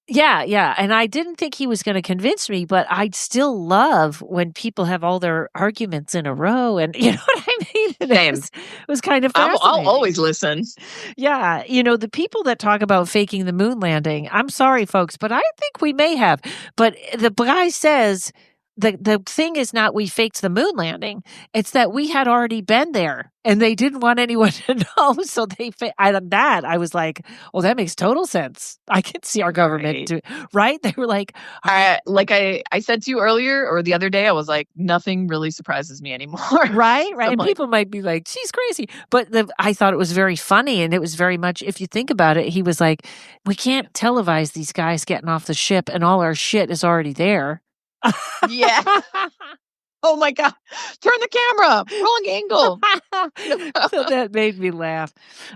S2: Yeah. And I didn't think he was going to convince me, but I'd still love when people have all their arguments in a row. And you know what I mean? It was kind of fascinating.
S3: I'll always listen.
S2: Yeah. The people that talk about faking the moon landing, I'm sorry, folks, but I think we may have. But the guy says, the thing is not we faked the moon landing. It's that we had already been there and they didn't want anyone to know. So I was like, well, that makes total sense. I can see our government right? They were like,
S3: like I said to you earlier or the other day, I was like, nothing really surprises me anymore.
S2: Right.
S3: So
S2: And people might be like, she's crazy. But I thought it was very funny. And it was very much, if you think about it, he was like, we can't televise these guys getting off the ship and all our shit is already there.
S3: Yeah. Oh my God. Turn the camera. Wrong angle.
S2: So that made me laugh.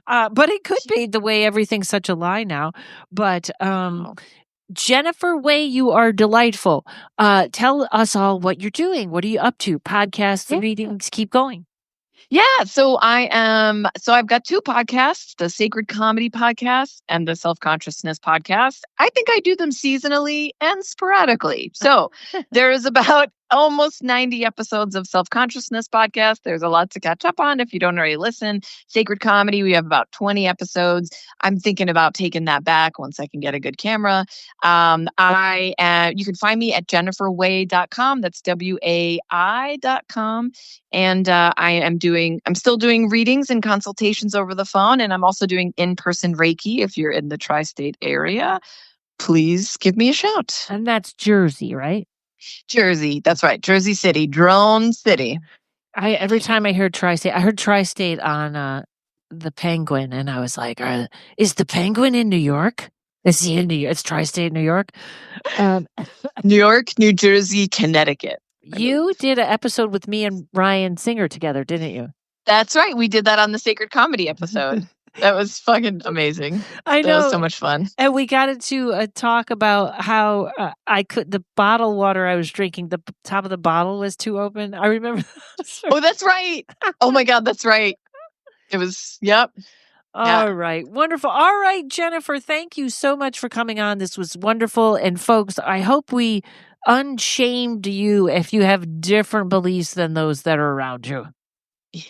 S2: But it could be the way everything's such a lie now. But Jennifer Way, you are delightful. Tell us all what you're doing. What are you up to? Podcasts, readings, keep going.
S3: Yeah, so I've got 2 podcasts, the Sacred Comedy podcast and the Self-Consciousness podcast. I think I do them seasonally and sporadically. So there is about almost 90 episodes of Self-Consciousness podcast. There's a lot to catch up on if you don't already listen. Sacred Comedy, we have about 20 episodes. I'm thinking about taking that back once I can get a good camera. You can find me at jenniferway.com. That's WAI.com. And I'm still doing readings and consultations over the phone. And I'm also doing in-person Reiki. If you're in the tri-state area, please give me a shout.
S2: And that's Jersey, right?
S3: Jersey. That's right. Jersey City, Drone City.
S2: Every time I heard tri-state, I heard tri-state on the Penguin. And I was like, is the Penguin in New York? Is he in New York? It's tri-state New York.
S3: New York, New Jersey, Connecticut.
S2: You did an episode with me and Ryan Singer together, didn't you?
S3: That's right. We did that on the Sacred Comedy episode. That was fucking amazing.
S2: I know.
S3: That was so much fun.
S2: And we got into talk about how the bottled water I was drinking, the top of the bottle was too open. I remember.
S3: Oh, that's right. Oh my God, that's right. It was, yep.
S2: All right. Wonderful. All right, Jennifer, thank you so much for coming on. This was wonderful. And folks, I hope we unshamed you if you have different beliefs than those that are around you.
S3: Yeah.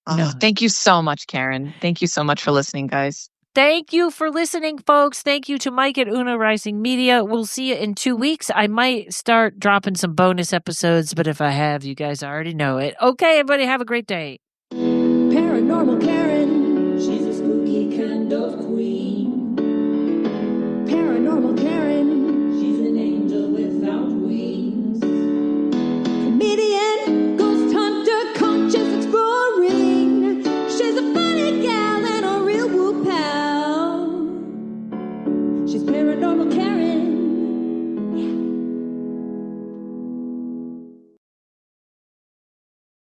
S3: No. Thank you so much, Karen. Thank you so much for listening, guys.
S2: Thank you for listening, folks. Thank you to Mike at Una Rising Media. We'll see you in 2 weeks. I might start dropping some bonus episodes, but if I have, you guys already know it. Okay, everybody, have a great day.
S7: Paranormal Karen, she's a spooky kind of queen. Paranormal Karen, she's an angel without wings.